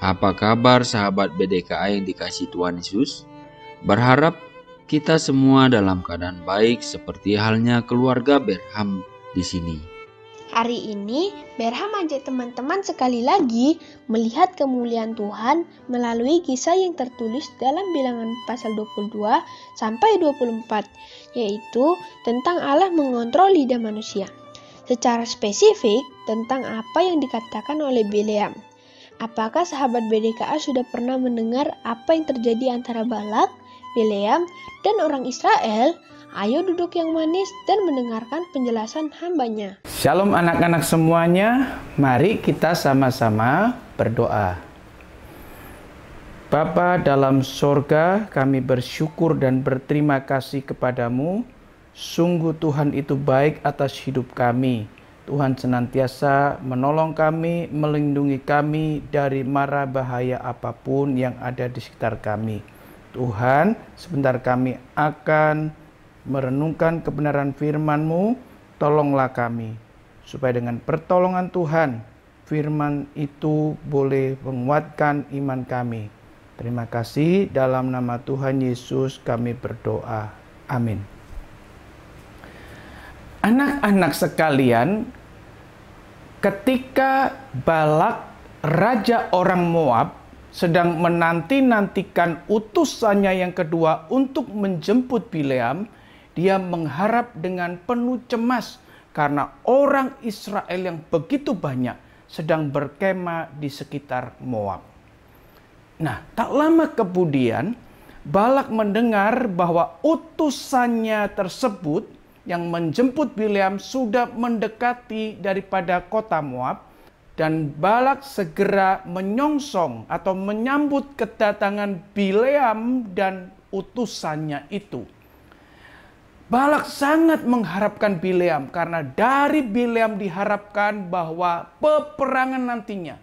Apa kabar sahabat BDKA yang dikasihi Tuhan Yesus? Berharap kita semua dalam keadaan baik seperti halnya keluarga Berham di sini. Hari ini Berham ajak teman-teman sekali lagi melihat kemuliaan Tuhan melalui kisah yang tertulis dalam Bilangan pasal 22 sampai 24, yaitu tentang Allah mengontrol lidah manusia. Secara spesifik tentang apa yang dikatakan oleh Bileam. Apakah sahabat BDKA sudah pernah mendengar apa yang terjadi antara Balak, Bileam, dan orang Israel? Ayo duduk yang manis dan mendengarkan penjelasan hambanya. Shalom anak-anak semuanya, mari kita sama-sama berdoa. Bapa dalam sorga, kami bersyukur dan berterima kasih kepadamu. Sungguh Tuhan itu baik atas hidup kami. Tuhan senantiasa menolong kami, melindungi kami dari mara bahaya apapun yang ada di sekitar kami. Tuhan, sebentar kami akan merenungkan kebenaran firman-Mu, tolonglah kami, supaya dengan pertolongan Tuhan, firman itu boleh menguatkan iman kami. Terima kasih, dalam nama Tuhan Yesus kami berdoa. Amin. Anak-anak sekalian, ketika Balak, raja orang Moab, sedang menanti-nantikan utusannya yang kedua untuk menjemput Bileam, dia mengharap dengan penuh cemas karena orang Israel yang begitu banyak sedang berkemah di sekitar Moab. Nah, tak lama kemudian Balak mendengar bahwa utusannya tersebut yang menjemput Bileam sudah mendekati daripada kota Moab, dan Balak segera menyongsong atau menyambut kedatangan Bileam dan utusannya itu. Balak sangat mengharapkan Bileam karena dari Bileam diharapkan bahwa peperangan nantinya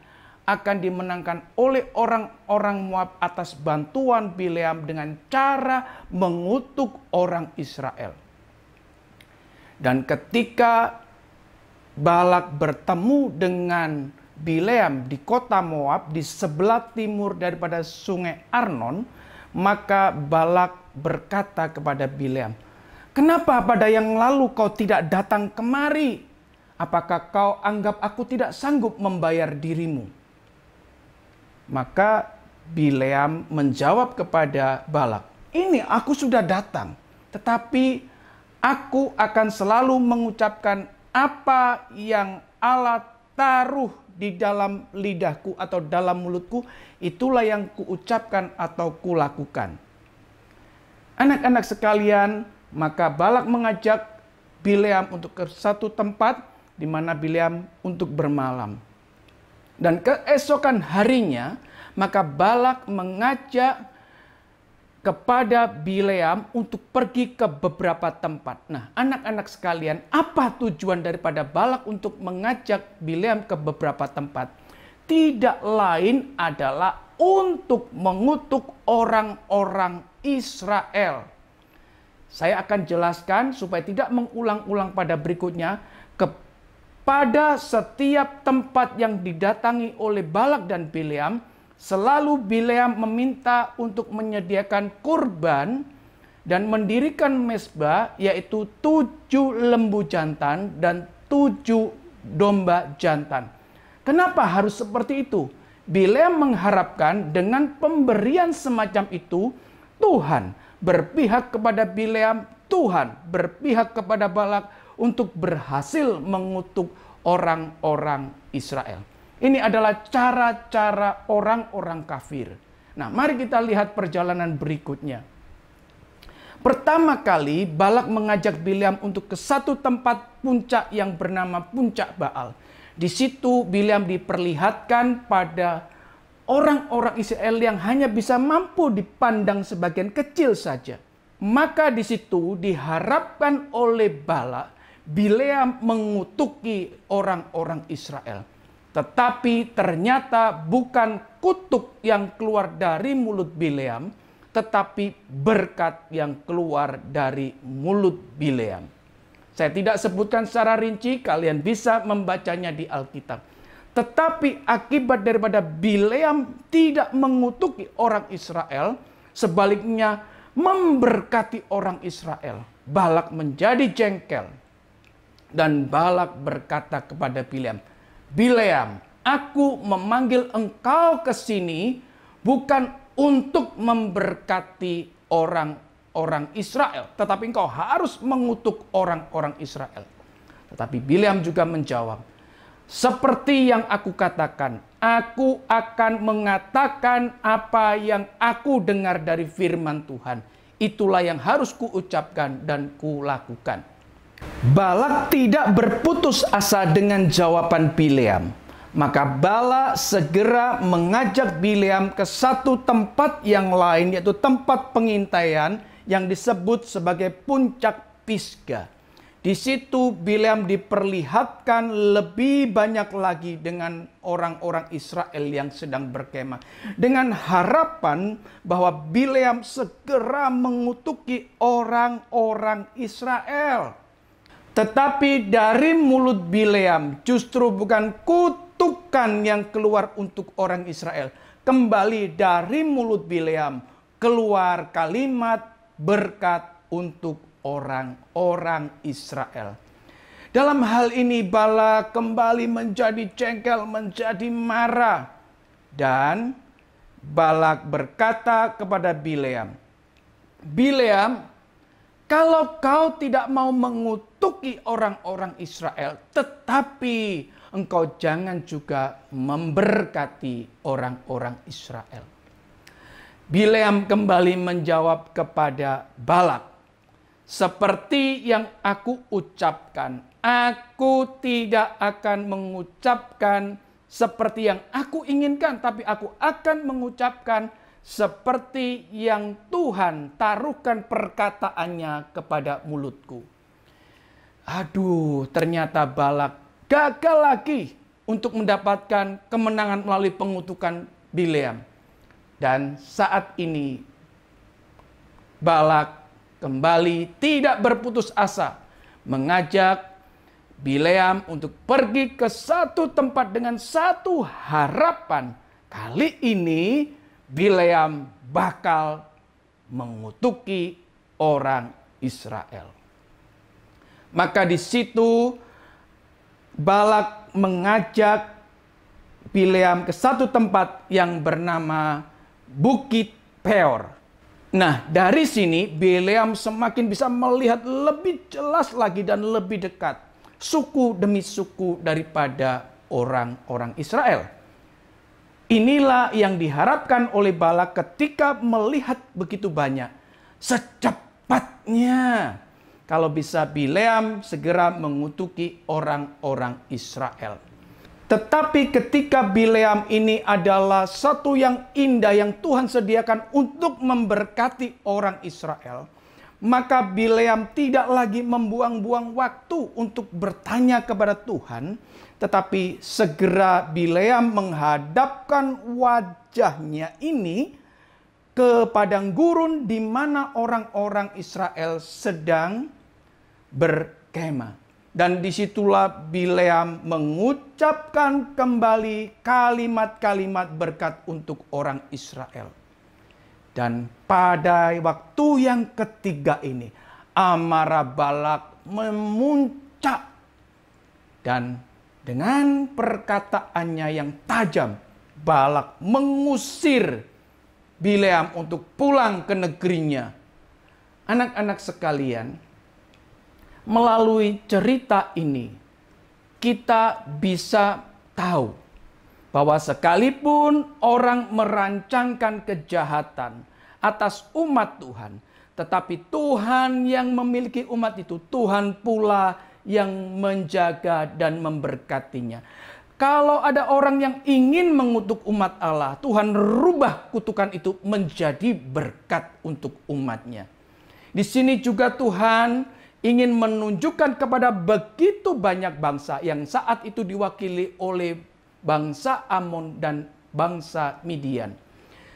akan dimenangkan oleh orang-orang Moab atas bantuan Bileam dengan cara mengutuk orang Israel. Dan ketika Balak bertemu dengan Bileam di kota Moab di sebelah timur daripada sungai Arnon, maka Balak berkata kepada Bileam, "Kenapa pada yang lalu kau tidak datang kemari? Apakah kau anggap aku tidak sanggup membayar dirimu?" Maka Bileam menjawab kepada Balak, "Ini aku sudah datang, tetapi aku akan selalu mengucapkan apa yang Allah taruh di dalam lidahku atau dalam mulutku, itulah yang kuucapkan atau kulakukan." Anak-anak sekalian, maka Balak mengajak Bileam untuk ke satu tempat di mana Bileam untuk bermalam. Dan keesokan harinya, maka Balak mengajak kepada Bileam untuk pergi ke beberapa tempat. Nah, anak-anak sekalian, apa tujuan daripada Balak untuk mengajak Bileam ke beberapa tempat? Tidak lain adalah untuk mengutuk orang-orang Israel. Saya akan jelaskan supaya tidak mengulang-ulang pada berikutnya. Kepada setiap tempat yang didatangi oleh Balak dan Bileam, selalu Bileam meminta untuk menyediakan kurban dan mendirikan mezbah, yaitu 7 lembu jantan dan 7 domba jantan. Kenapa harus seperti itu? Bileam mengharapkan dengan pemberian semacam itu, Tuhan berpihak kepada Bileam, Tuhan berpihak kepada Balak untuk berhasil mengutuk orang-orang Israel. Ini adalah cara-cara orang-orang kafir. Nah, mari kita lihat perjalanan berikutnya. Pertama kali Balak mengajak Bileam untuk ke satu tempat puncak yang bernama Puncak Baal. Di situ Bileam diperlihatkan pada orang-orang Israel yang hanya bisa mampu dipandang sebagian kecil saja. Maka di situ diharapkan oleh Balak, Bileam mengutuki orang-orang Israel. Tetapi ternyata bukan kutuk yang keluar dari mulut Bileam, tetapi berkat yang keluar dari mulut Bileam. Saya tidak sebutkan secara rinci, kalian bisa membacanya di Alkitab. Tetapi akibat daripada Bileam tidak mengutuki orang Israel, sebaliknya memberkati orang Israel, Balak menjadi jengkel. Dan Balak berkata kepada Bileam, "Bileam, aku memanggil engkau ke sini bukan untuk memberkati orang-orang Israel, tetapi engkau harus mengutuk orang-orang Israel." Tetapi Bileam juga menjawab, "Seperti yang aku katakan, aku akan mengatakan apa yang aku dengar dari firman Tuhan. Itulah yang harus kuucapkan dan kulakukan." Balak tidak berputus asa dengan jawaban Bileam. Maka Balak segera mengajak Bileam ke satu tempat yang lain, yaitu tempat pengintaian yang disebut sebagai puncak Pisga. Di situ Bileam diperlihatkan lebih banyak lagi dengan orang-orang Israel yang sedang berkemah, dengan harapan bahwa Bileam segera mengutuki orang-orang Israel. Tetapi dari mulut Bileam justru bukan kutukan yang keluar untuk orang Israel. Kembali dari mulut Bileam keluar kalimat berkat untuk orang-orang Israel. Dalam hal ini Balak kembali menjadi jengkel, menjadi marah. Dan Balak berkata kepada Bileam, "Bileam, kalau kau tidak mau mengutuki orang-orang Israel, tetapi engkau jangan juga memberkati orang-orang Israel." Bileam kembali menjawab kepada Balak, "Seperti yang aku ucapkan, aku tidak akan mengucapkan seperti yang aku inginkan, tapi aku akan mengucapkan seperti yang Tuhan taruhkan perkataannya kepada mulutku." Aduh, ternyata Balak gagal lagi untuk mendapatkan kemenangan melalui pengutukan Bileam. Dan saat ini Balak kembali tidak berputus asa mengajak Bileam untuk pergi ke satu tempat dengan satu harapan. Kali ini Bileam bakal mengutuki orang Israel. Maka di situ Balak mengajak Bileam ke satu tempat yang bernama Bukit Peor. Nah, dari sini Bileam semakin bisa melihat lebih jelas lagi dan lebih dekat suku demi suku daripada orang-orang Israel. Inilah yang diharapkan oleh Balak ketika melihat begitu banyak. Secepatnya kalau bisa Bileam segera mengutuki orang-orang Israel. Tetapi ketika Bileam ini adalah satu yang indah yang Tuhan sediakan untuk memberkati orang Israel, maka Bileam tidak lagi membuang-buang waktu untuk bertanya kepada Tuhan, tetapi segera Bileam menghadapkan wajahnya ini ke padang gurun di mana orang-orang Israel sedang berkemah. Dan disitulah Bileam mengucapkan kembali kalimat-kalimat berkat untuk orang Israel. Dan pada waktu yang ketiga ini, amarah Balak memuncak. Dan dengan perkataannya yang tajam, Balak mengusir Bileam untuk pulang ke negerinya. Anak-anak sekalian, melalui cerita ini, kita bisa tahu bahwa sekalipun orang merancangkan kejahatan atas umat Tuhan, tetapi Tuhan yang memiliki umat itu, Tuhan pula yang menjaga dan memberkatinya. Kalau ada orang yang ingin mengutuk umat Allah, Tuhan rubah kutukan itu menjadi berkat untuk umatnya. Di sini juga Tuhan ingin menunjukkan kepada begitu banyak bangsa yang saat itu diwakili oleh bangsa Amon dan bangsa Midian.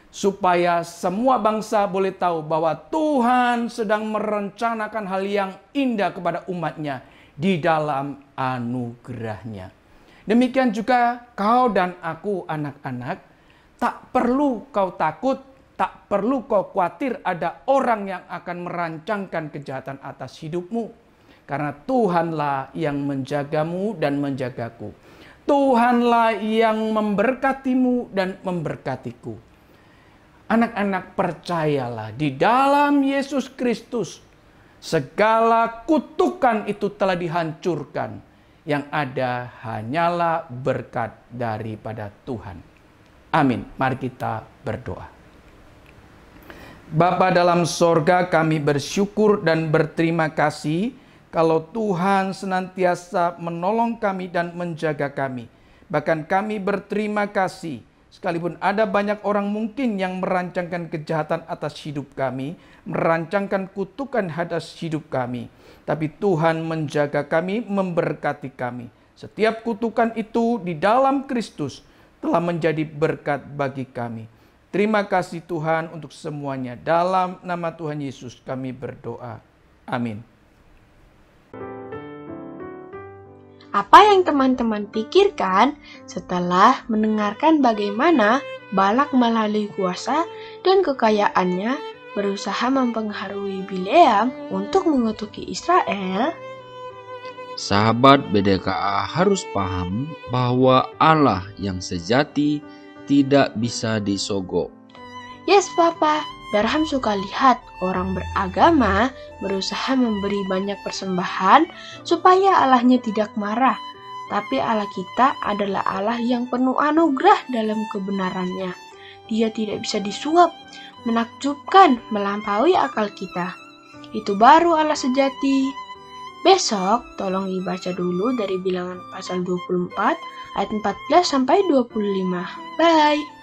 Supaya semua bangsa boleh tahu bahwa Tuhan sedang merencanakan hal yang indah kepada umatnya di dalam anugerahnya. Demikian juga kau dan aku, anak-anak, tak perlu kau takut, tak perlu kau khawatir ada orang yang akan merancangkan kejahatan atas hidupmu. Karena Tuhanlah yang menjagamu dan menjagaku. Tuhanlah yang memberkatimu dan memberkatiku. Anak-anak, percayalah, di dalam Yesus Kristus segala kutukan itu telah dihancurkan. Yang ada hanyalah berkat daripada Tuhan. Amin. Mari kita berdoa. Bapa dalam sorga, kami bersyukur dan berterima kasih kalau Tuhan senantiasa menolong kami dan menjaga kami. Bahkan kami berterima kasih, sekalipun ada banyak orang mungkin yang merancangkan kejahatan atas hidup kami, merancangkan kutukan atas hidup kami. Tapi Tuhan menjaga kami, memberkati kami. Setiap kutukan itu di dalam Kristus telah menjadi berkat bagi kami. Terima kasih Tuhan untuk semuanya. Dalam nama Tuhan Yesus kami berdoa. Amin. Apa yang teman-teman pikirkan setelah mendengarkan bagaimana Balak melalui kuasa dan kekayaannya berusaha mempengaruhi Bileam untuk mengutuki Israel? Sahabat BDKA harus paham bahwa Allah yang sejati tidak bisa disogok. Yes, Papa. Berham suka lihat orang beragama berusaha memberi banyak persembahan supaya Allahnya tidak marah. Tapi Allah kita adalah Allah yang penuh anugerah dalam kebenarannya. Dia tidak bisa disuap, menakjubkan, melampaui akal kita. Itu baru Allah sejati. Besok tolong dibaca dulu dari Bilangan pasal 24 ayat 14 sampai 25. Bye.